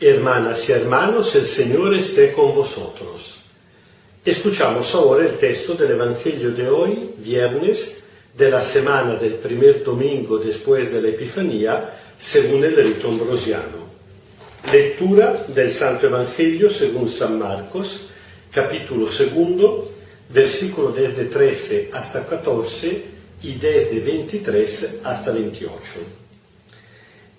Hermanas y hermanos, el Señor esté con vosotros. Escuchamos ahora el texto del Evangelio de hoy, viernes, de la semana del primer domingo después de la Epifanía, según el rito ambrosiano. Lectura del Santo Evangelio según San Marcos, capítulo 2, versículo desde 13 hasta 14 y desde 23 hasta 28.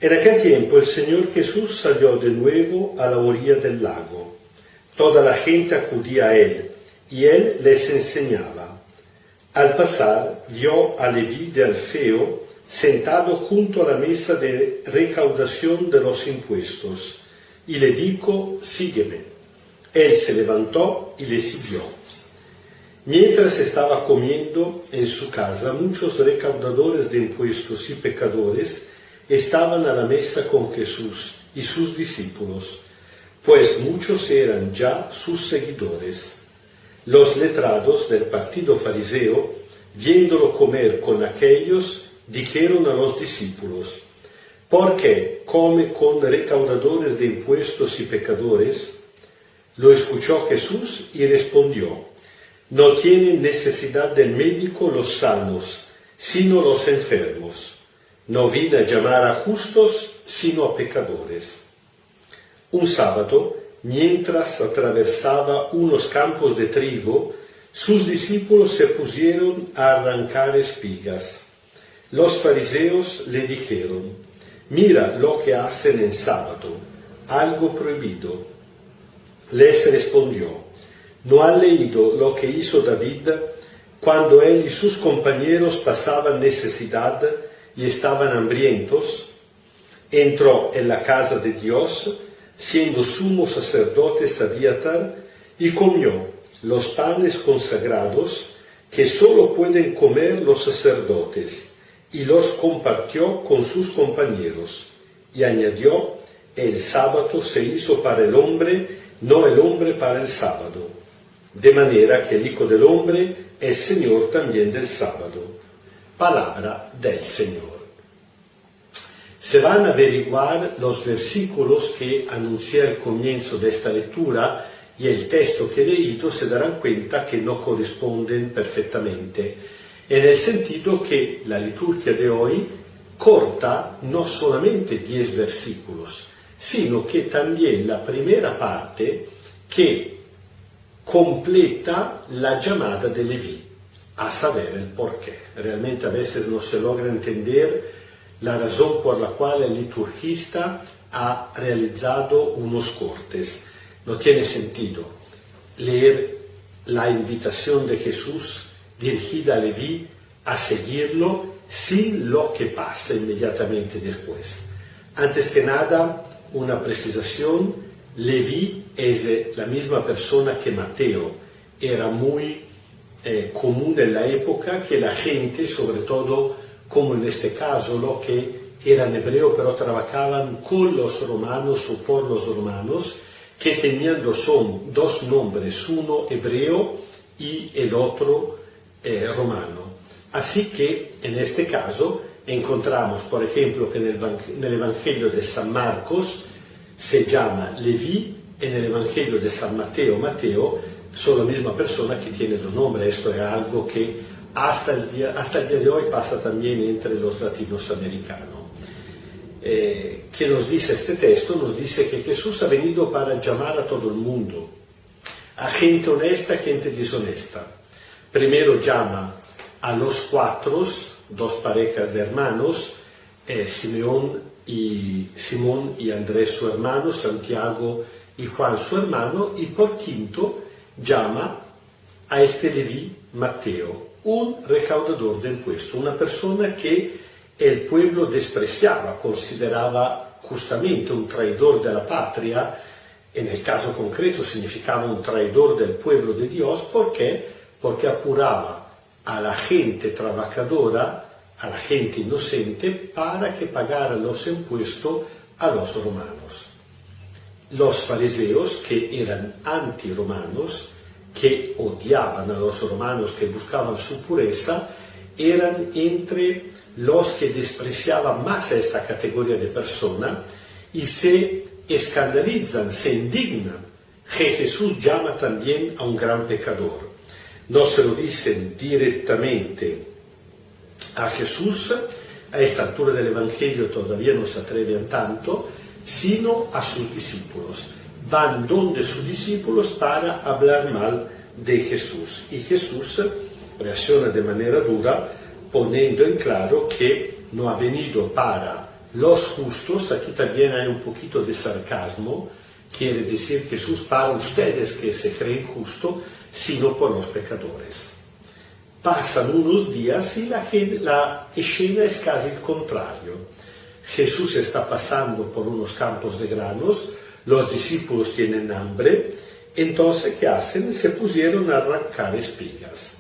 En aquel tiempo el Señor Jesús salió de nuevo a la orilla del lago. Toda la gente acudía a él, y él les enseñaba. Al pasar, vio a Leví de Alfeo sentado junto a la mesa de recaudación de los impuestos, y le dijo: sígueme. Él se levantó y le siguió. Mientras estaba comiendo en su casa, muchos recaudadores de impuestos y pecadores estaban a la mesa con Jesús y sus discípulos, pues muchos eran ya sus seguidores. Los letrados del partido fariseo, viéndolo comer con aquellos, dijeron a los discípulos: ¿por qué come con recaudadores de impuestos y pecadores? Lo escuchó Jesús y respondió: no tienen necesidad del médico los sanos, sino los enfermos. No vine a llamar a justos, sino a pecadores. Un sábado, mientras atravesaba unos campos de trigo, sus discípulos se pusieron a arrancar espigas. Los fariseos le dijeron: mira lo que hacen en sábado, algo prohibido. Les respondió: ¿no han leído lo que hizo David cuando él y sus compañeros pasaban necesidad y estaban hambrientos? Entró en la casa de Dios, siendo sumo sacerdote Abiatar, y comió los panes consagrados que sólo pueden comer los sacerdotes, y los compartió con sus compañeros. Y añadió: el sábado se hizo para el hombre, no el hombre para el sábado. De manera que el Hijo del Hombre es Señor también del sábado. Palabra del Señor. Se van a averiguar los versículos que anuncié al comienzo de esta lectura y el texto que he leído, se darán cuenta que no corresponden perfectamente, en el sentido que la liturgia de hoy corta no solamente 10 versículos, sino que también la primera parte que completa la llamada de Leví, a saber el porqué. Realmente a veces no se logra entender la razón por la cual el liturgista ha realizado unos cortes. No tiene sentido leer la invitación de Jesús dirigida a Leví a seguirlo sin lo que pasa inmediatamente después. Antes que nada, una precisación: Leví es la misma persona que Mateo. Era muy común en la época que la gente, sobre todo como en este caso, lo que eran hebreos pero trabajaban con los romanos o por los romanos, que tenían dos nombres, uno hebreo y el otro romano. Así que en este caso encontramos, por ejemplo, que en el Evangelio de San Marcos se llama Leví, en el Evangelio de San Mateo, son la misma persona que tiene dos nombres. Esto es algo que hasta el día de hoy pasa también entre los latinoamericanos. ¿Qué nos dice este texto? Nos dice que Jesús ha venido para llamar a todo el mundo, a gente honesta, gente deshonesta. Primero llama a los cuatro, dos parejas de hermanos, Simón y Andrés su hermano, Santiago y Juan su hermano, y por quinto llama a este Leví, Mateo, un recaudador de impuestos, una persona que el pueblo despreciaba, consideraba justamente un traidor de la patria. En el caso concreto significaba un traidor del pueblo de Dios. ¿Por qué? Porque apuraba a la gente trabajadora, a la gente inocente, para que pagara los impuestos a los romanos. Los fariseos, que eran antiromanos, que odiaban a los romanos, que buscaban su pureza, eran entre los que despreciaban más a esta categoría de persona y se escandalizan, se indignan que Jesús llama también a un gran pecador. No se lo dicen directamente a Jesús, a esta altura del Evangelio todavía no se atreven tanto, sino a sus discípulos. Van donde sus discípulos para hablar mal de Jesús. Y Jesús reacciona de manera dura, poniendo en claro que no ha venido para los justos. Aquí también hay un poquito de sarcasmo. Quiere decir Jesús para ustedes que se creen justos, sino por los pecadores. Pasan unos días y la escena es casi el contrario. Jesús está pasando por unos campos de granos, los discípulos tienen hambre, entonces ¿qué hacen? Se pusieron a arrancar espigas.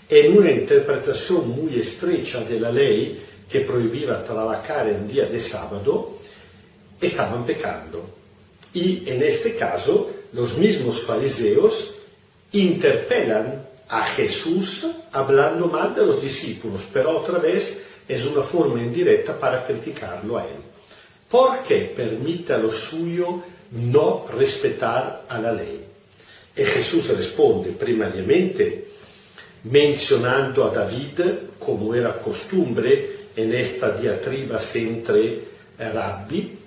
En una interpretación muy estrecha de la ley que prohibía trabajar en día de sábado, estaban pecando. Y en este caso, los mismos fariseos interpelan a Jesús hablando mal de los discípulos, pero otra vez es una forma indirecta para criticarlo a él. ¿Por qué permite a lo suyo no respetar a la ley? Y Jesús responde primariamente mencionando a David, como era costumbre en esta diatribas entre rabbi,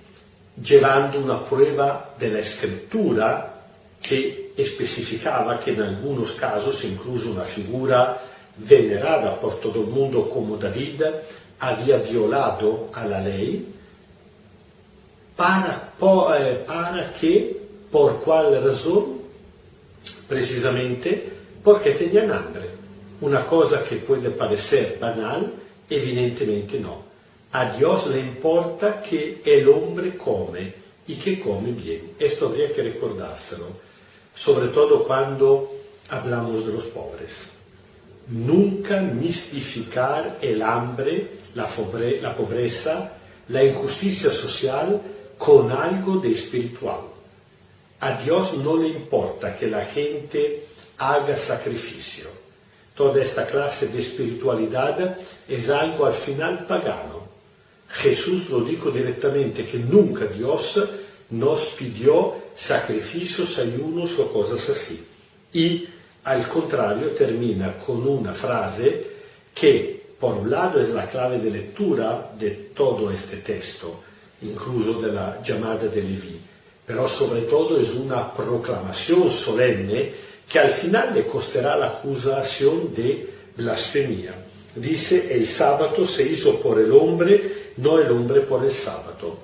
llevando una prueba de la escritura que especificaba que en algunos casos incluso una figura venerada por todo el mundo como David había violado a la ley. ¿Para qué? ¿Por cuál razón? Precisamente porque tenían hambre. Una cosa que puede parecer banal, evidentemente no. A Dios le importa que el hombre come y que come bien. Esto habría que recordárselo, sobre todo cuando hablamos de los pobres. Nunca mistificar el hambre, la pobreza, la injusticia social con algo de espiritual. A Dios no le importa que la gente haga sacrificio. Toda esta clase de espiritualidad es algo al final pagano. Jesús lo dijo directamente que nunca Dios nos pidió sacrificios, ayunos o cosas así. Y al contrario termina con una frase que por un lado es la clave de lectura de todo este texto, incluso de la llamada de Leví, pero sobre todo es una proclamación solemne que al final le costará la acusación de blasfemia. Dice, el sábado se hizo por el hombre, no el hombre por el sábado.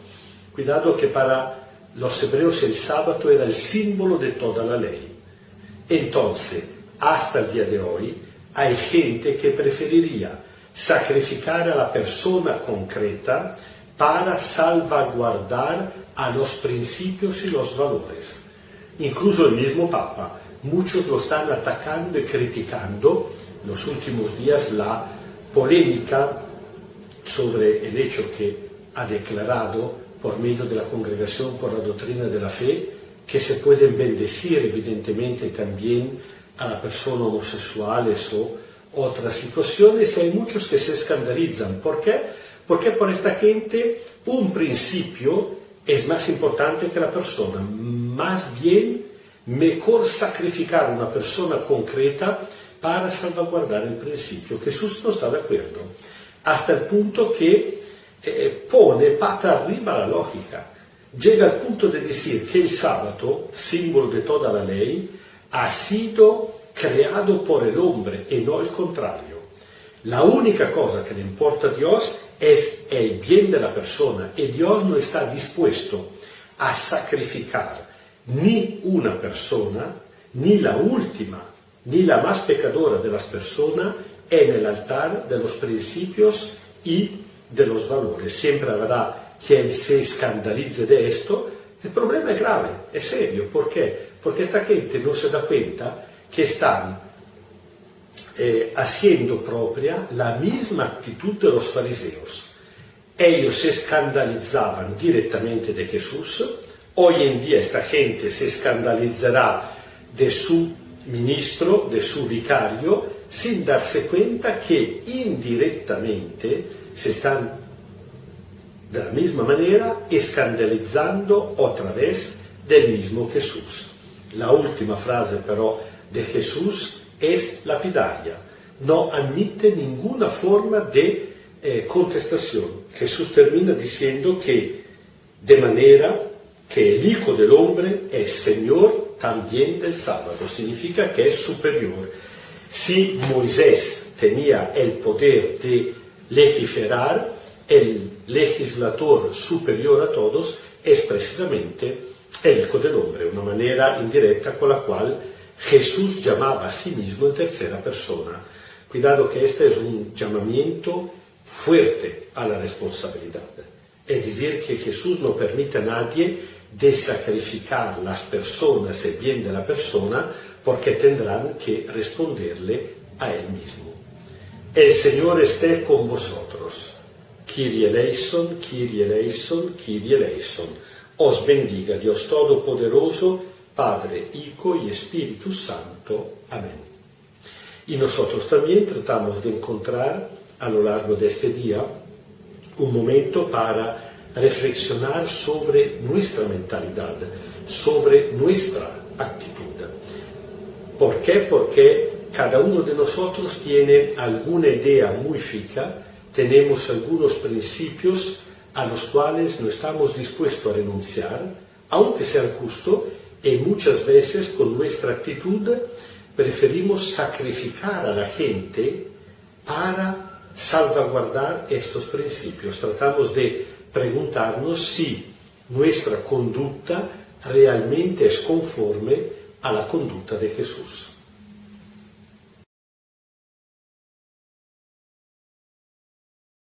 Cuidado que para los hebreos el sábado era el símbolo de toda la ley. Entonces, hasta el día de hoy, hay gente que preferiría sacrificar a la persona concreta para salvaguardar a los principios y los valores. Incluso el mismo Papa, muchos lo están atacando y criticando. En los últimos días la polémica sobre el hecho que ha declarado por medio de la Congregación por la Doctrina de la Fe que se pueden bendecir evidentemente también a las personas homosexuales o otras situaciones. Hay muchos que se escandalizan. ¿Por qué? Porque por esta gente un principio es más importante que la persona. Más bien, mejor sacrificar a una persona concreta para salvaguardar el principio. Jesús no está de acuerdo, hasta el punto que pone pata arriba la lógica. Llega al punto de decir que el sábado, símbolo de toda la ley, ha sido creado por el hombre y no el contrario. La única cosa que le importa a Dios es el bien de la persona, y Dios no está dispuesto a sacrificar ni una persona, ni la última, ni la más pecadora de las personas en el altar de los principios y de los valores. Siempre habrá quien se escandalice de esto. El problema es grave, es serio. ¿Por qué? Porque esta gente no se da cuenta que están haciendo propia la misma actitud de los fariseos. Ellos se escandalizaban directamente de Jesús. Hoy en día esta gente se escandalizará de su ministro, de su vicario, sin darse cuenta que indirectamente se están de la misma manera escandalizando otra vez del mismo Jesús. La última frase pero de Jesús es lapidaria, no admite ninguna forma de contestación. Jesús termina diciendo que de manera que el Hijo del Hombre es Señor también del sábado, significa que es superior. Si Moisés tenía el poder de legislar, el legislador superior a todos es precisamente el Hijo del Hombre, una manera indirecta con la cual Jesús llamaba a sí mismo en tercera persona. Cuidado que este es un llamamiento fuerte a la responsabilidad. Es decir, que Jesús no permite a nadie de sacrificar las personas, el bien de la persona, porque tendrán que responderle a él mismo. El Señor esté con vosotros. Kyrie eleison, Kyrie eleison, Kyrie eleison. Os bendiga Dios Todopoderoso, Padre, Hijo y Espíritu Santo. Amén. Y nosotros también tratamos de encontrar a lo largo de este día un momento para reflexionar sobre nuestra mentalidad, sobre nuestra actitud. ¿Por qué? Porque cada uno de nosotros tiene alguna idea muy fija, tenemos algunos principios a los cuales no estamos dispuestos a renunciar, aunque sean justos, y muchas veces con nuestra actitud preferimos sacrificar a la gente para salvaguardar estos principios. Tratamos de preguntarnos si nuestra conducta realmente es conforme a la conducta de Jesús.